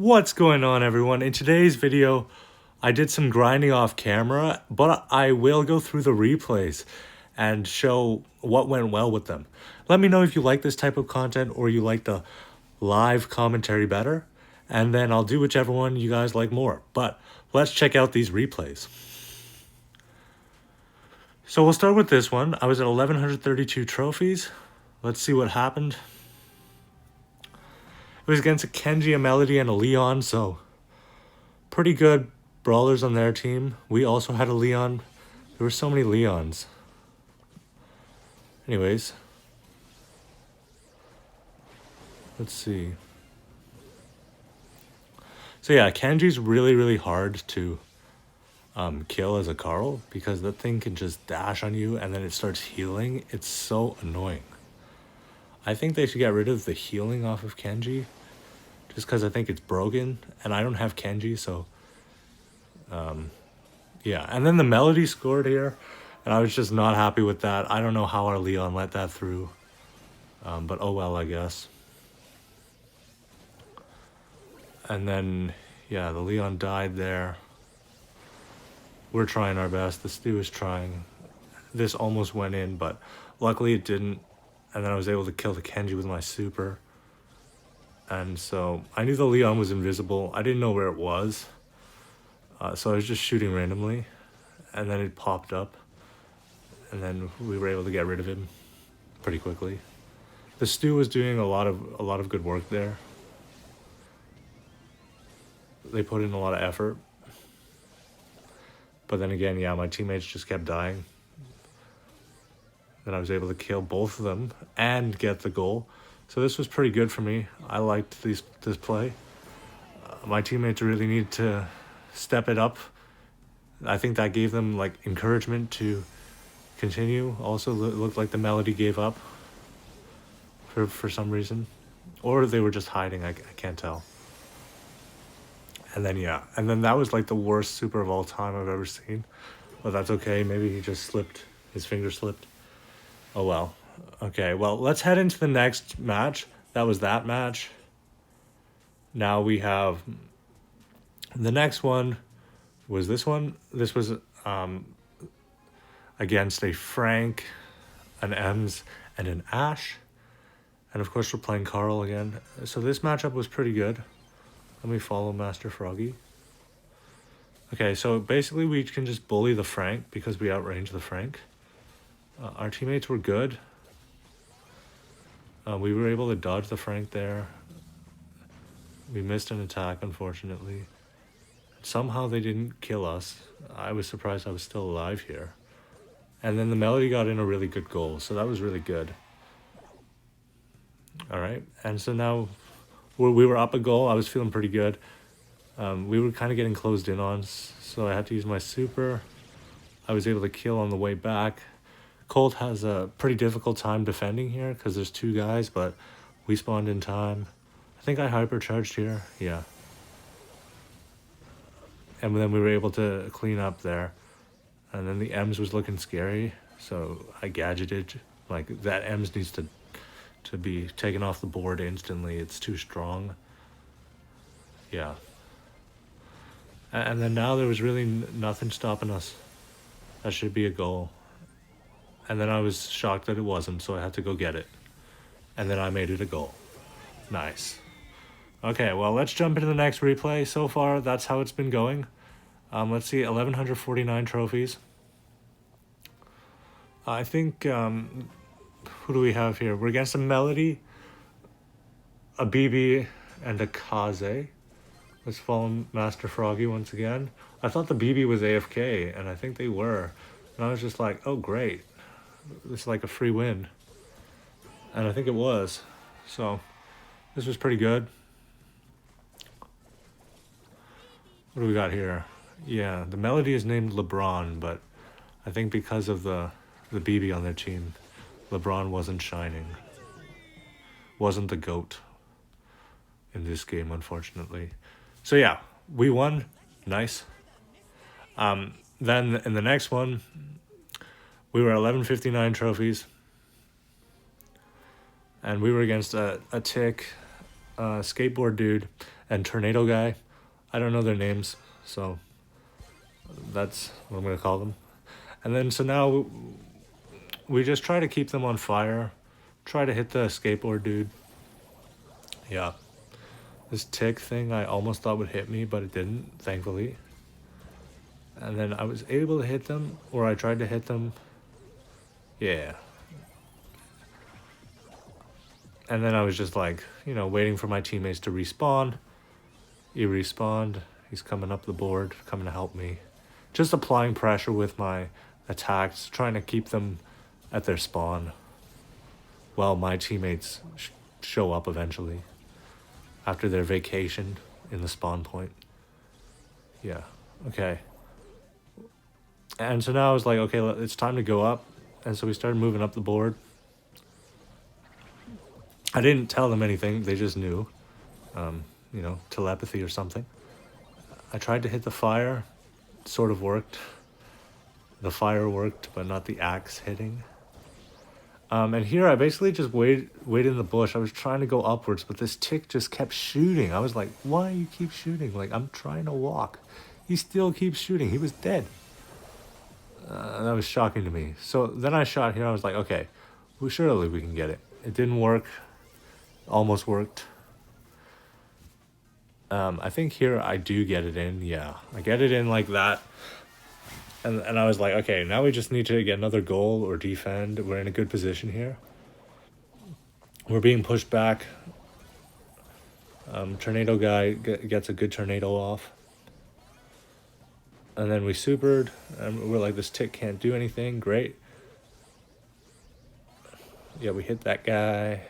What's going on, everyone? In today's video, I did some grinding off camera, but I will go through the replays and show what went well with them. Let me know if you like this type of content or you like the live commentary better, and then I'll do whichever one you guys like more. But let's check out these replays. So we'll start with this one. I was at 1,132 trophies. Let's see what happened. It was against a Kenji, a Melody, and a Leon, so pretty good brawlers on their team. We also had a Leon. There were so many Leons. Anyways. Let's see. So yeah, Kenji's really hard to kill as a Carl because that thing can just dash on you and then it starts healing. It's so annoying. I think they should get rid of the healing off of Kenji just because I think it's broken and I don't have Kenji, so yeah. And then the Melody scored here and I was just not happy with that. I don't know how our Leon let that through, but oh well, I guess. And then yeah, the Leon died there. We're trying our best. The Stu is trying. This almost went in, but luckily it didn't. And then I was able to kill the Kenji with my super. And so I knew the Leon was invisible. I didn't know where it was. So I was just shooting randomly. And then it popped up. And then we were able to get rid of him pretty quickly. The Stu was doing a lot of good work there. They put in a lot of effort. But then again, yeah, my teammates just kept dying. Then I was able to kill both of them and get the goal. So this was pretty good for me. I liked this play. My teammates really need to step it up. I think that gave them like encouragement to continue. Also, it looked like the Melody gave up for some reason. Or they were just hiding, I can't tell. And then yeah, and then that was like the worst super of all time I've ever seen. But that's okay, maybe he just slipped, his finger slipped. Oh well. Okay, well, let's head into the next match. That was that match. Now we have the next one was this one. This was against a Frank, an Ems, and an Ash. And of course we're playing Carl again. So this matchup was pretty good. Let me follow Master Froggy. Okay, so basically we can just bully the Frank because we outrange the Frank. Our teammates were good. We were able to dodge the Frank there. We missed an attack, unfortunately. Somehow they didn't kill us. I was surprised I was still alive here. And then the Melody got in a really good goal, so that was really good. Alright, and so now we were up a goal. I was feeling pretty good. We were kind of getting closed in on, so I had to use my super. I was able to kill on the way back. Colt has a pretty difficult time defending here because there's two guys, but we spawned in time. I think I hypercharged here. Yeah. And then we were able to clean up there. And then the Ems was looking scary, so I gadgeted. Like, that Ems needs to be taken off the board instantly. It's too strong. Yeah. And then now there was really nothing stopping us. That should be a goal. And then I was shocked that it wasn't, so I had to go get it. And then I made it a goal. Nice. Okay, well, let's jump into the next replay. So far, that's how it's been going. Let's see, 1,149 trophies. I think, who do we have here? We're against a Melody, a BB, and a Kaze. Let's follow Master Froggy once again. I thought the BB was AFK, and I think they were. And I was just like, oh, great. This is like a free win. And I think it was. So, this was pretty good. What do we got here? Yeah, the Melody is named LeBron, but I think because of the BB on their team, LeBron wasn't shining. Wasn't the GOAT in this game, unfortunately. So yeah, we won. Nice. Then in the next one, we were 1159 trophies. And we were against a Tick, Skateboard Dude and Tornado Guy. I don't know their names, so that's what I'm going to call them. And then so now we just try to keep them on fire. Try to hit the Skateboard Dude. Yeah. This tick thing I almost thought would hit me, but it didn't, thankfully. And then I was able to hit them, or I tried to hit them. Yeah. And then I was just like, waiting for my teammates to respawn. He respawned. He's coming up the board, coming to help me. Just applying pressure with my attacks, trying to keep them at their spawn. While my teammates show up eventually. After their vacation in the spawn point. Yeah, okay. And so now I was like, okay, it's time to go up. And so we started moving up the board. I didn't tell them anything, they just knew. Telepathy or something. I tried to hit the fire, it sort of worked. The fire worked, but not the axe hitting. And here I basically just waited in the bush. I was trying to go upwards, but this tick just kept shooting. I was like, why you keep shooting? Like, I'm trying to walk. He still keeps shooting. He was dead. That was shocking to me. So then I shot here. I was like, okay, well, surely we can get it. It didn't work. Almost worked. I think here I do get it in. Yeah, I get it in like that. And I was like, okay, now we just need to get another goal or defend. We're in a good position here. We're being pushed back. Tornado Guy gets a good tornado off. And then we supered. And we're like, this tick can't do anything. Great. Yeah, we hit that guy.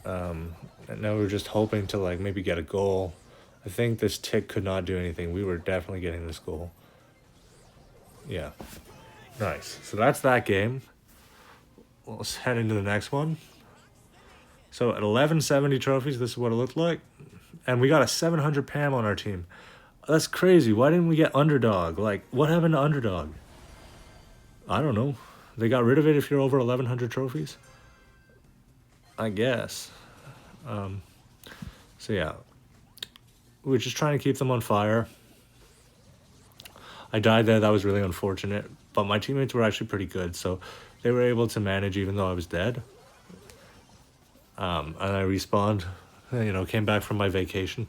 And now we're just hoping to like maybe get a goal. I think this tick could not do anything. We were definitely getting this goal. Yeah. Nice. So that's that game. Let's head into the next one. So at 1170 trophies, this is what it looked like. And we got a 700 PAM on our team. That's crazy. Why didn't we get Underdog? Like, what happened to Underdog? I don't know. They got rid of it if you're over 1100 trophies? I guess. So yeah. We're just trying to keep them on fire. I died there. That was really unfortunate. But my teammates were actually pretty good, so they were able to manage even though I was dead. And I respawned, came back from my vacation.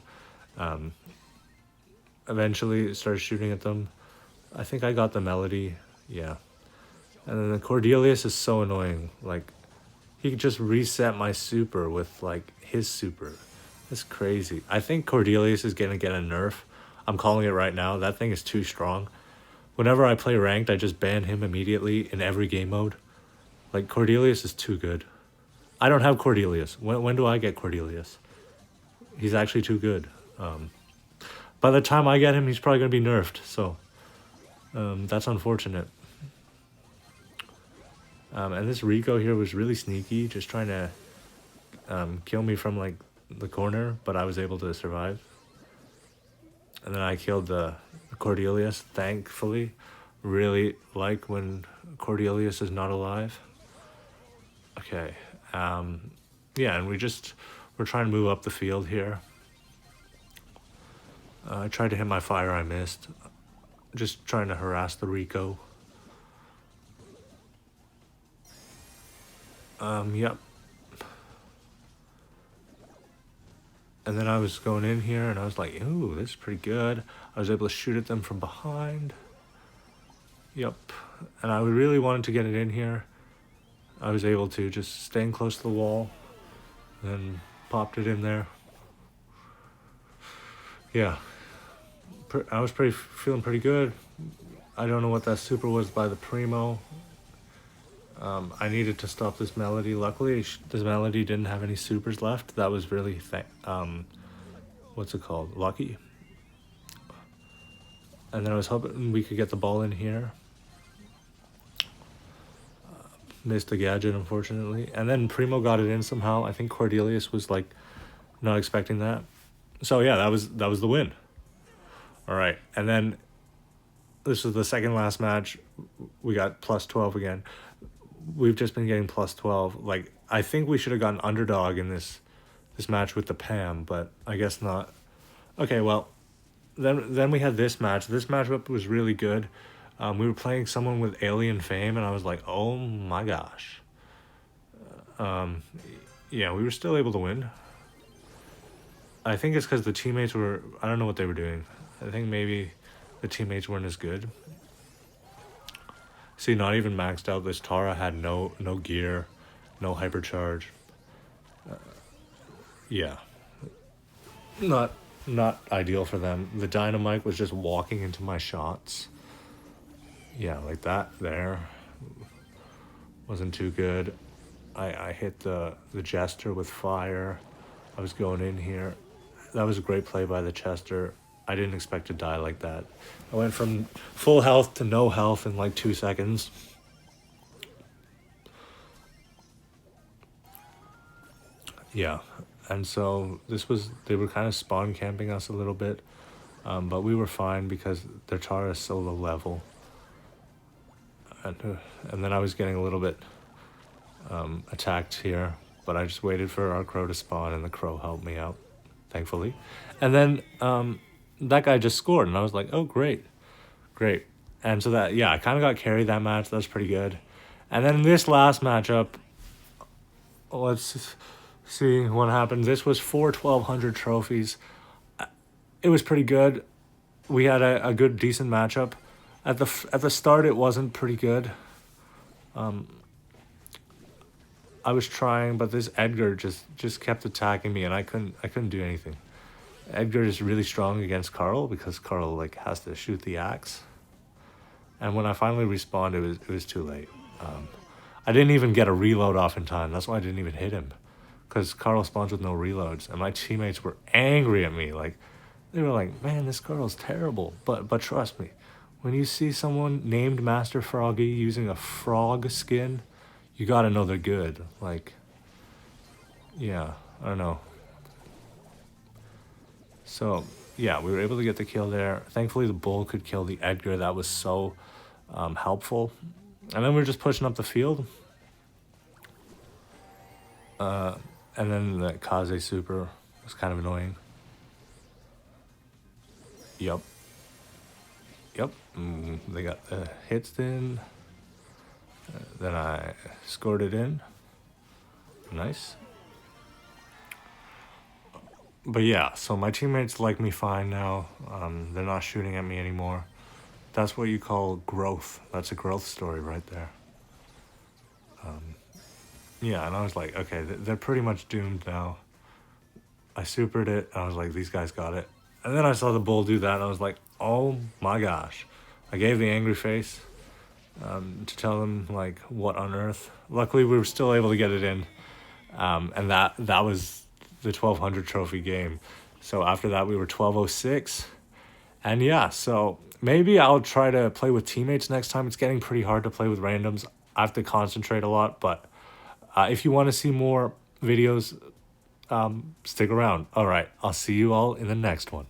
Eventually started shooting at them. I think I got the melody. Yeah. And then the Cordelius is so annoying. Like, he could just reset my super with, like, his super. That's crazy. I think Cordelius is going to get a nerf. I'm calling it right now. That thing is too strong. Whenever I play ranked, I just ban him immediately in every game mode. Like, Cordelius is too good. I don't have Cordelius. When do I get Cordelius? He's actually too good. By the time I get him, he's probably going to be nerfed. So, that's unfortunate. And this Rico here was really sneaky, just trying to kill me from, like, the corner, but I was able to survive. And then I killed the Cordelius, thankfully. Really like when Cordelius is not alive. Okay. Yeah, and we're trying to move up the field here. I tried to hit my fire, I missed. Just trying to harass the Rico. Yep. And then I was going in here and I was like, ooh, this is pretty good. I was able to shoot at them from behind. Yep. And I really wanted to get it in here. I was able to, just staying close to the wall. And popped it in there. Yeah. I was feeling pretty good. I don't know what that super was by the Primo. I needed to stop this melody. Luckily, this melody didn't have any supers left. That was really, what's it called? Lucky. And then I was hoping we could get the ball in here. Missed the gadget, unfortunately. And then Primo got it in somehow. I think Cordelius was, like, not expecting that. So, yeah, that was the win. All right. And then this was the second last match. We got plus 12 again. We've just been getting plus 12. Like, I think we should have gotten Underdog in this this match with the Pam, but I guess not. Okay, well, then we had this match. This matchup was really good. We were playing someone with alien fame, and I was like, oh my gosh. Yeah, we were still able to win. I think it's because the teammates were, I don't know what they were doing. I think maybe the teammates weren't as good. See, not even maxed out. This Tara had no gear, no hypercharge. Yeah, not ideal for them. The Dynamite was just walking into my shots. Yeah, like that there. Wasn't too good. I hit the Jester with fire. I was going in here. That was a great play by the Chester. I didn't expect to die like that. I went from full health to no health in like 2 seconds. Yeah, and so they were kind of spawn camping us a little bit, but we were fine because their Tara is so low level. And then I was getting a little bit attacked here, but I just waited for our Crow to spawn, and the Crow helped me out, thankfully. And then that guy just scored, and I was like, oh, great. And so that, yeah, I kind of got carried that match. That was pretty good. And then this last matchup, let's see what happened. This was 1200 trophies. It was pretty good. We had a good, decent matchup. At the start, it wasn't pretty good. I was trying, but this Edgar just kept attacking me, and I couldn't do anything. Edgar is really strong against Carl because Carl like has to shoot the axe. And when I finally respawned, it was too late. I didn't even get a reload off in time. That's why I didn't even hit him, because Carl spawns with no reloads, and my teammates were angry at me. Like, they were like, "Man, this Carl's terrible." But trust me, when you see someone named Master Froggy using a frog skin, you gotta know they're good. Like, yeah, I don't know. So, yeah, we were able to get the kill there. Thankfully, the Bull could kill the Edgar. That was so helpful. And then we were just pushing up the field. And then the Kaze Super was kind of annoying. Yep. They got the hits in. Then I scored it in. Nice. But yeah, so my teammates like me fine now. They're not shooting at me anymore. That's what you call growth. That's a growth story right there. Yeah, and I was like, okay, they're pretty much doomed now. I supered it. I was like, these guys got it. And then I saw the Bull do that, and I was like, oh my gosh. I gave the angry face to tell them, like, what on earth. Luckily, we were still able to get it in. And that was the 1200 trophy game. So after that, we were 1206. And yeah, so maybe I'll try to play with teammates next time. It's getting pretty hard to play with randoms. I have to concentrate a lot, but if you want to see more videos, stick around. All right, I'll see you all in the next one.